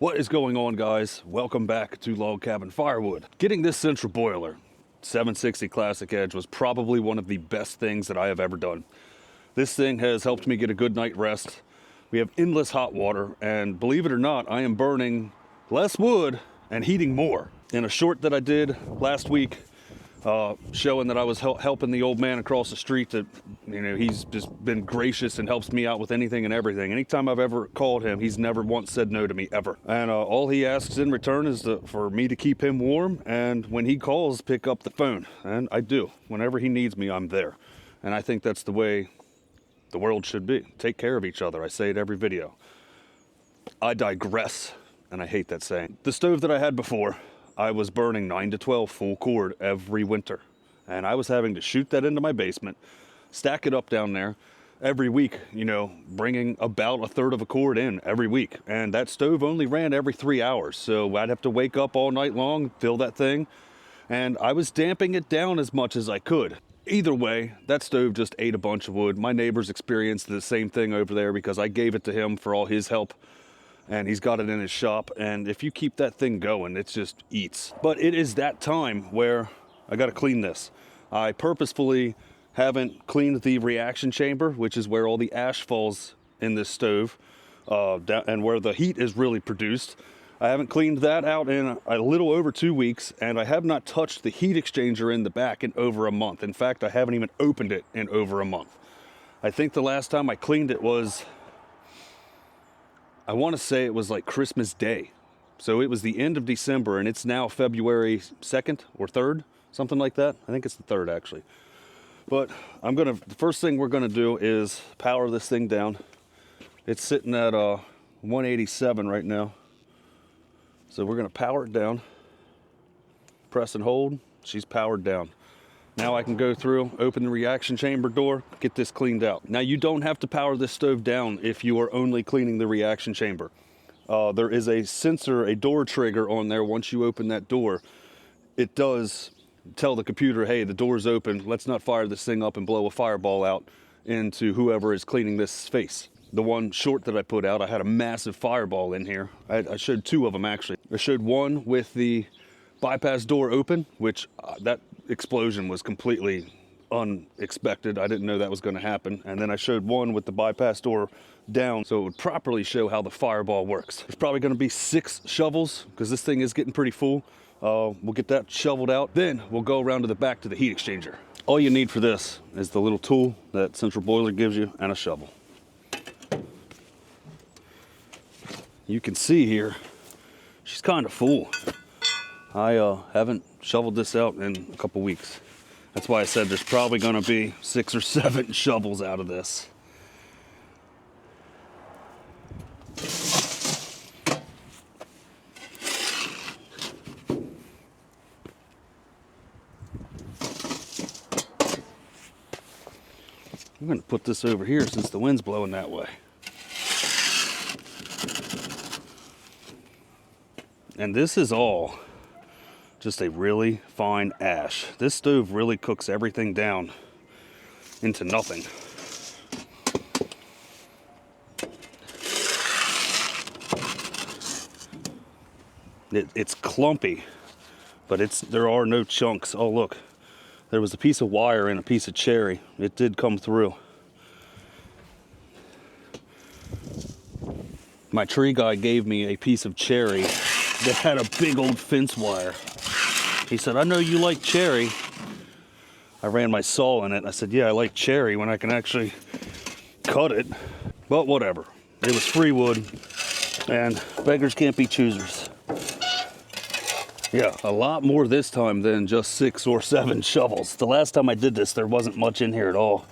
What is going on, guys? Welcome back to Log Cabin Firewood. Getting this central boiler 760 Classic Edge was probably one of the best things that I have ever done. This thing has helped me get a good night rest. We have endless hot water, and believe it or not, I am burning less wood and heating more. In a short that I did last week, showing that I was helping the old man across the street, that, you know, he's just been gracious and helps me out with anything and everything. Anytime I've ever called him, he's never once said no to me, ever. And all he asks in return is for me to keep him warm, and when he calls, pick up the phone. And I do. Whenever he needs me, I'm there. And I think that's the way the world should be. Take care of each other. I say it every video. I digress, and I hate that saying. The stove that I had before, I was burning 9 to 12 full cord every winter, and I was having to shoot that into my basement, stack it up down there every week, you know, bringing about a third of a cord in every week. And that stove only ran every 3 hours, so I'd have to wake up all night long, fill that thing, and I was damping it down as much as I could. Either way, that stove just ate a bunch of wood. My neighbors experienced the same thing over there because I gave it to him for all his help, and he's got it in his shop. And if you keep that thing going, it just eats. But it is that time where I got to clean this. I purposefully haven't cleaned the reaction chamber, which is where all the ash falls in this stove, and where the heat is really produced. I haven't cleaned that out in a little over 2 weeks, and I have not touched the heat exchanger in the back in over a month. In fact, I haven't even opened it in over a month. I think the last time I cleaned it was, I want to say it was like Christmas Day. So it was the end of December, and it's now February 2nd or 3rd, something like that. I think it's the 3rd, actually. But the first thing we're gonna do is power this thing down. It's sitting at 187 right now. So we're gonna power it down. Press and hold, she's powered down. Now I can go through, open the reaction chamber door, get this cleaned out. Now you don't have to power this stove down if you are only cleaning the reaction chamber. There is a sensor, a door trigger on there. Once you open that door, it does tell the computer, hey, the door's open, let's not fire this thing up and blow a fireball out into whoever is cleaning this space. The one short that I put out, I had a massive fireball in here. I showed 2 of them, actually. I showed one with the bypass door open, which that explosion was completely unexpected. I didn't know that was going to happen. And then I showed one with the bypass door down, so it would properly show how the fireball works. There's probably going to be 6 shovels because this thing is getting pretty full. We'll get that shoveled out. Then we'll go around to the back to the heat exchanger. All you need for this is the little tool that central boiler gives you and a shovel. You can see here, she's kind of full. I haven't shoveled this out in a couple weeks. That's why I said there's probably gonna be 6 or 7 shovels out of this. I'm gonna put this over here since the wind's blowing that way. And this is all just a really fine ash. This stove really cooks everything down into nothing. It's clumpy, but there are no chunks. Oh, look, there was a piece of wire and a piece of cherry. It did come through. My tree guy gave me a piece of cherry that had a big old fence wire. He said, I know you like cherry. I ran my saw in it. I said, yeah, I like cherry when I can actually cut it. But whatever. It was free wood, and beggars can't be choosers. Yeah, a lot more this time than just 6 or 7 shovels. The last time I did this, there wasn't much in here at all.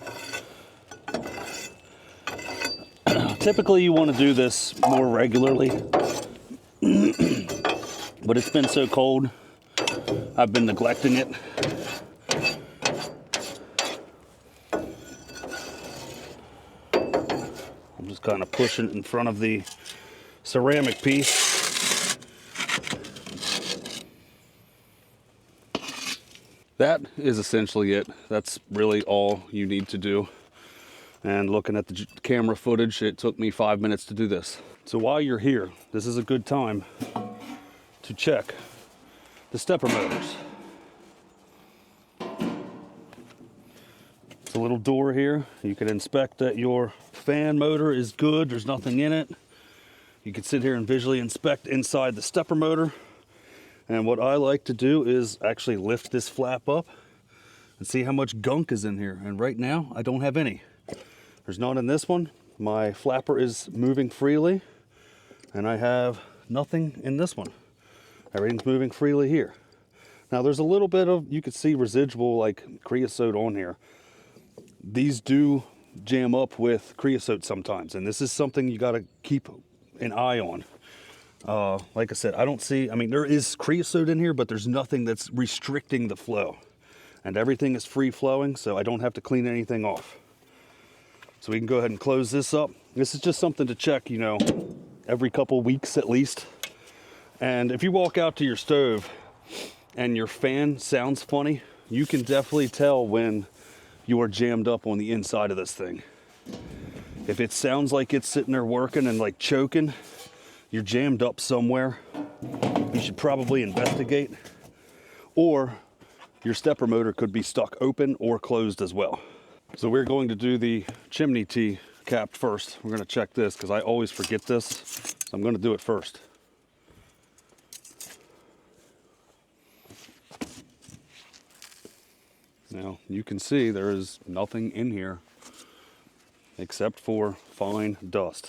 Typically, you want to do this more regularly. But it's been so cold, I've been neglecting it. I'm just kind of pushing it in front of the ceramic piece. That is essentially it. That's really all you need to do. And looking at the camera footage, it took me 5 minutes to do this. So while you're here, this is a good time to check the stepper motors. It's a little door here. You can inspect that your fan motor is good. There's nothing in it. You can sit here and visually inspect inside the stepper motor. And what I like to do is actually lift this flap up and see how much gunk is in here. And right now, I don't have any. There's none in this one. My flapper is moving freely, and I have nothing in this one. Everything's moving freely here. Now there's a little bit of, you can see residual like creosote on here. These do jam up with creosote sometimes, and this is something you gotta keep an eye on. Like I said, I don't see, I mean, there is creosote in here, but there's nothing that's restricting the flow. And everything is free flowing, so I don't have to clean anything off. So we can go ahead and close this up. This is just something to check, you know, every couple weeks at least. And if you walk out to your stove and your fan sounds funny, you can definitely tell when you are jammed up on the inside of this thing. If it sounds like it's sitting there working and like choking, you're jammed up somewhere. You should probably investigate. Or your stepper motor could be stuck open or closed as well. So we're going to do the chimney T cap first. We're going to check this because I always forget this. So I'm going to do it first. Now you can see there is nothing in here except for fine dust.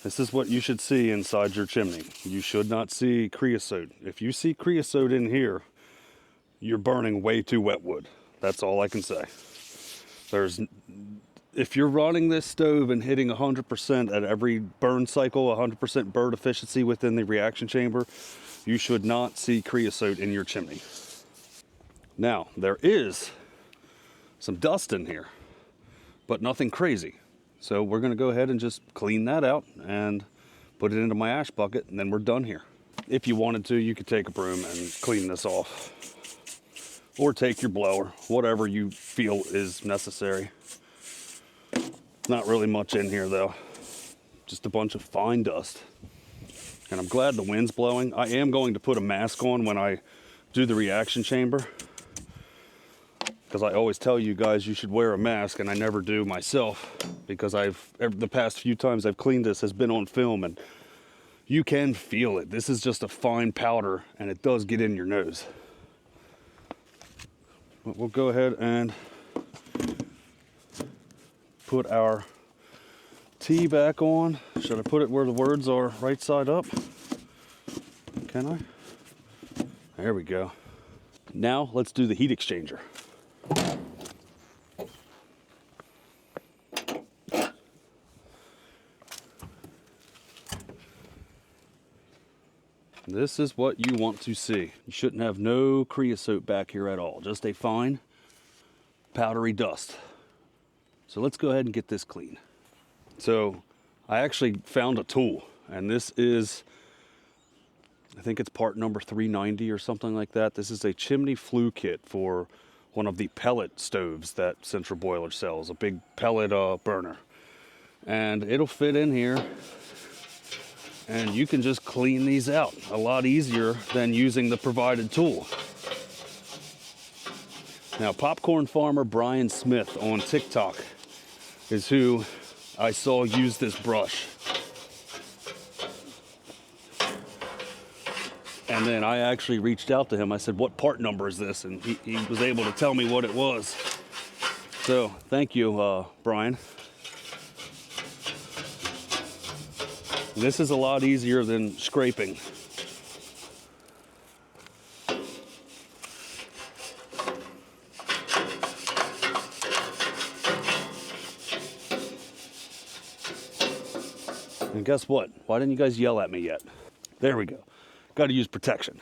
This is what you should see inside your chimney. You should not see creosote. If you see creosote in here, you're burning way too wet wood. That's all I can say. If you're running this stove and hitting 100% at every burn cycle, 100% burn efficiency within the reaction chamber, you should not see creosote in your chimney. Now, there is some dust in here, but nothing crazy. So we're gonna go ahead and just clean that out and put it into my ash bucket, and then we're done here. If you wanted to, you could take a broom and clean this off. Or take your blower, whatever you feel is necessary. Not really much in here though. Just a bunch of fine dust. And I'm glad the wind's blowing. I am going to put a mask on when I do the reaction chamber, because I always tell you guys you should wear a mask, and I never do myself, because the past few times I've cleaned this has been on film, and you can feel it. This is just a fine powder, and it does get in your nose. But we'll go ahead and put our T back on. Should I put it where the words are right side up? Can I? There we go. Now let's do the heat exchanger. This is what you want to see. You shouldn't have no creosote back here at all. Just a fine, powdery dust. So let's go ahead and get this clean. So I actually found a tool, and this is, I think it's part number 390 or something like that. This is a chimney flue kit for one of the pellet stoves that Central Boiler sells, a big pellet burner. And it'll fit in here, and you can just clean these out a lot easier than using the provided tool. Now, Popcorn Farmer Brian Smith on TikTok is who I saw use this brush. And then I actually reached out to him. I said, what part number is this? And he was able to tell me what it was. So thank you, Brian. This is a lot easier than scraping. And guess what? Why didn't you guys yell at me yet? There we go. Got to use protection.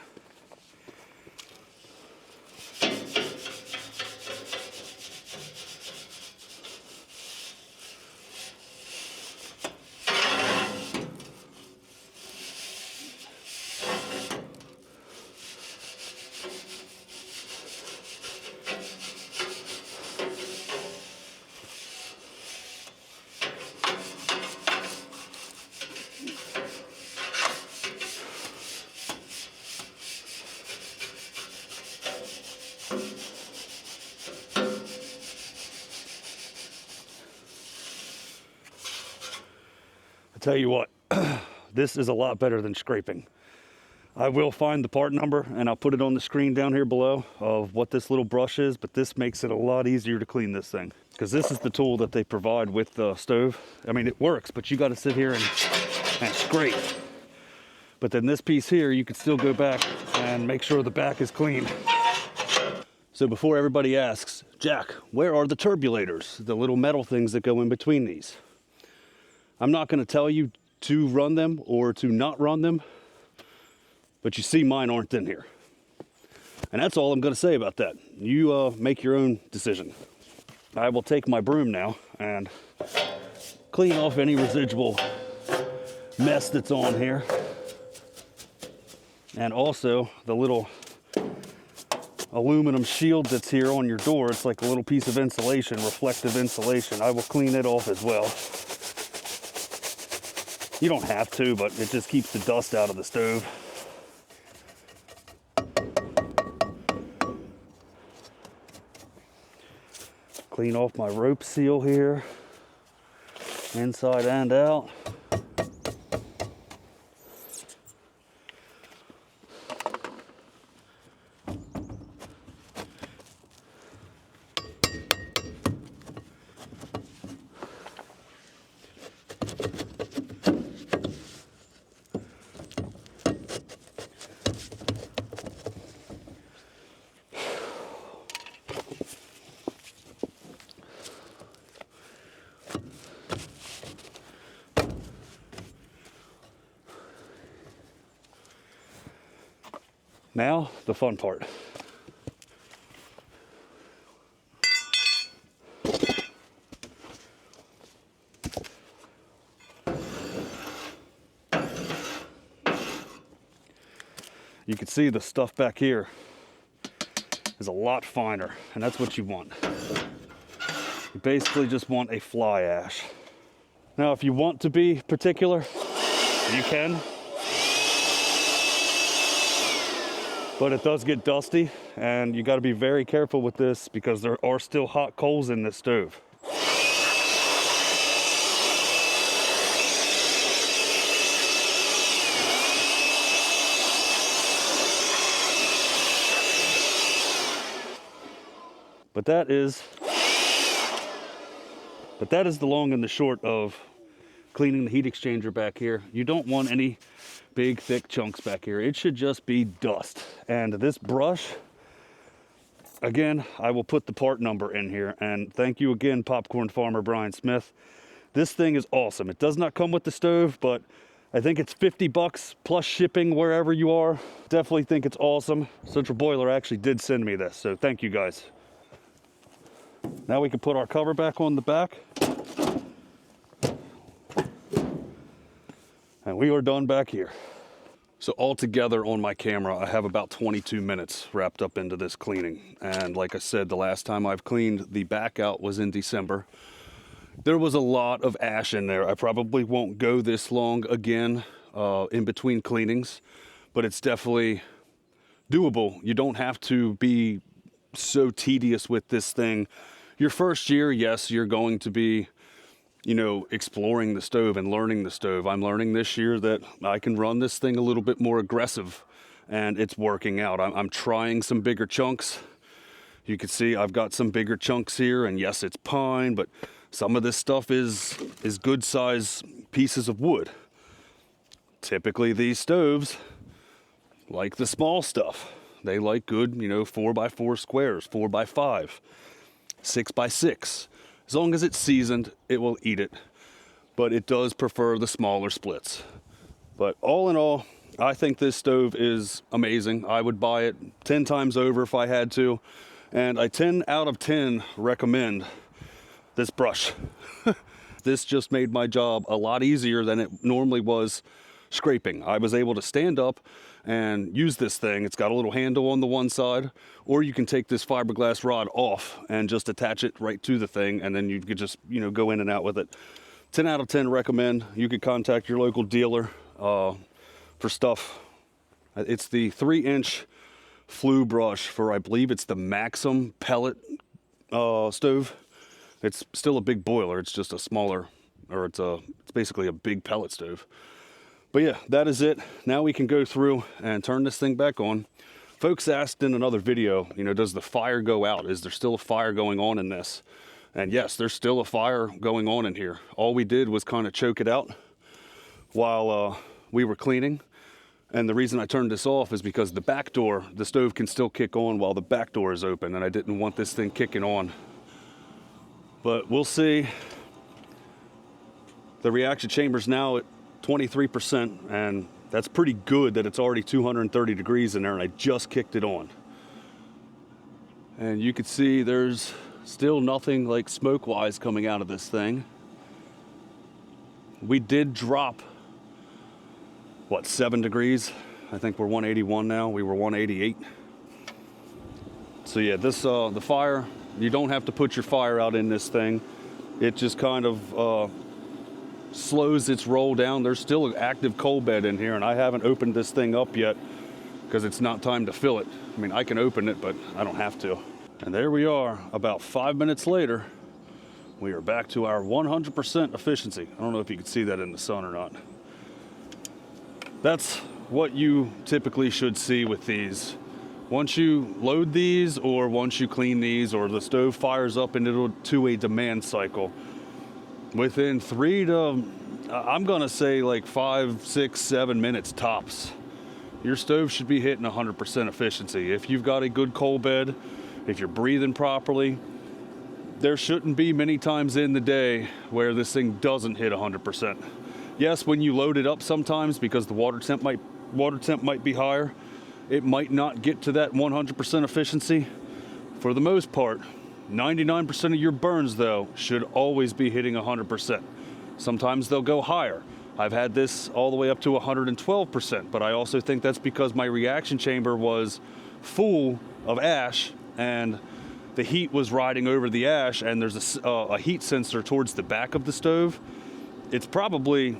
tell you what, this is a lot better than scraping. I will find the part number and I'll put it on the screen down here below of what this little brush is, but this makes it a lot easier to clean this thing. Because this is the tool that they provide with the stove. I mean, it works, but you got to sit here and scrape. But then this piece here, you can still go back and make sure the back is clean. So before everybody asks, Jack, where are the turbulators? The little metal things that go in between these. I'm not going to tell you to run them or to not run them, but you see mine aren't in here. And that's all I'm going to say about that. You make your own decision. I will take my broom now and clean off any residual mess that's on here. And also the little aluminum shield that's here on your door. It's like a little piece of insulation, reflective insulation. I will clean it off as well. You don't have to, but it just keeps the dust out of the stove. Clean off my rope seal here, inside and out. Now, the fun part. You can see the stuff back here is a lot finer, and that's what you want. You basically just want a fly ash. Now, if you want to be particular, you can. But it does get dusty, and you got to be very careful with this because there are still hot coals in this stove. But that is the long and the short of cleaning the heat exchanger back here. You don't want any big thick chunks back here. It should just be dust. And this brush, again, I will put the part number in here. And thank you again, Popcorn Farmer Brian Smith. This thing is awesome. It does not come with the stove, but I think it's 50 bucks plus shipping wherever you are. Definitely think it's awesome. Central Boiler actually did send me this, so thank you guys. Now we can put our cover back on the back. And we are done back here. So altogether on my camera, I have about 22 minutes wrapped up into this cleaning. And like I said, the last time I've cleaned the back out was in December. There was a lot of ash in there. I probably won't go this long again in between cleanings, but it's definitely doable. You don't have to be so tedious with this thing. Your first year, yes, you're going to be, you know, exploring the stove and learning the stove. I'm learning this year that I can run this thing a little bit more aggressive, and it's working out. I'm trying some bigger chunks. You can see I've got some bigger chunks here, and yes, it's pine, but some of this stuff is good size pieces of wood. Typically these stoves like the small stuff. They like good, you know, 4x4 squares, 4x5, 6x6. As long as it's seasoned, it will eat it. But it does prefer the smaller splits. But all in all, I think this stove is amazing. I would buy it 10 times over if I had to. And I 10 out of 10 recommend this brush. This just made my job a lot easier than it normally was scraping. I was able to stand up and use this thing. It's got a little handle on the one side, or you can take this fiberglass rod off and just attach it right to the thing, and then you could just, you know, go in and out with it. 10 out of 10 recommend. You could contact your local dealer for stuff. It's the 3-inch flue brush for, I believe it's the Maxim pellet stove. It's still a big boiler. It's just a smaller or it's basically a big pellet stove. But yeah, that is it. Now we can go through and turn this thing back on. Folks asked in another video, you know, does the fire go out? Is there still a fire going on in this? And yes, there's still a fire going on in here. All we did was kind of choke it out while we were cleaning. And the reason I turned this off is because the back door, the stove can still kick on while the back door is open, and I didn't want this thing kicking on. But we'll see. The reaction chamber's now at 23%, and that's pretty good that it's already 230 degrees in there, and I just kicked it on. And you can see there's still nothing like smoke-wise coming out of this thing. We did drop, what, 7 degrees? I think we're 181 now. We were 188. So yeah, this the fire, you don't have to put your fire out in this thing. It just kind of slows its roll down. There's still an active coal bed in here, and I haven't opened this thing up yet because it's not time to fill it. I mean, I can open it, but I don't have to. And there we are, about 5 minutes later. We are back to our 100% efficiency. I don't know if you can see that in the sun or not. That's what you typically should see with these. Once you load these, or once you clean these, or the stove fires up into a demand cycle, within 3 to, I'm gonna say like 5, 6, 7 minutes tops, your stove should be hitting 100% efficiency. If you've got a good coal bed, if you're breathing properly, there shouldn't be many times in the day where this thing doesn't hit 100%. Yes, when you load it up sometimes, because the water temp might be higher, it might not get to that 100% efficiency. For the most part, 99% of your burns, though, should always be hitting 100%. Sometimes they'll go higher. I've had this all the way up to 112%, but I also think that's because my reaction chamber was full of ash, and the heat was riding over the ash, and there's a heat sensor towards the back of the stove. It's probably,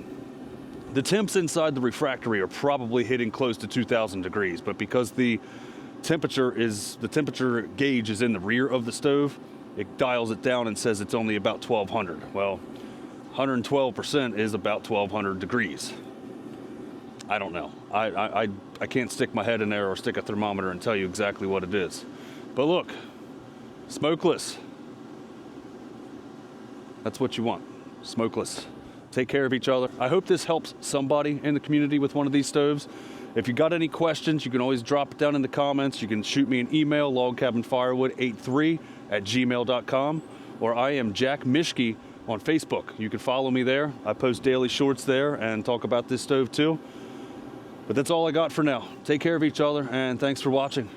the temps inside the refractory are probably hitting close to 2,000 degrees, but because the temperature gauge is in the rear of the stove, it dials it down and says it's only about 1,200. Well, 112% is about 1,200 degrees. I don't know. I can't stick my head in there or stick a thermometer and tell you exactly what it is. But look, smokeless. That's what you want, smokeless. Take care of each other. I hope this helps somebody in the community with one of these stoves. If you got any questions, you can always drop it down in the comments. You can shoot me an email, logcabinfirewood83@gmail.com, or I am Jack Mischke on Facebook. You can follow me there. I post daily shorts there and talk about this stove too. But that's all I got for now. Take care of each other, and thanks for watching.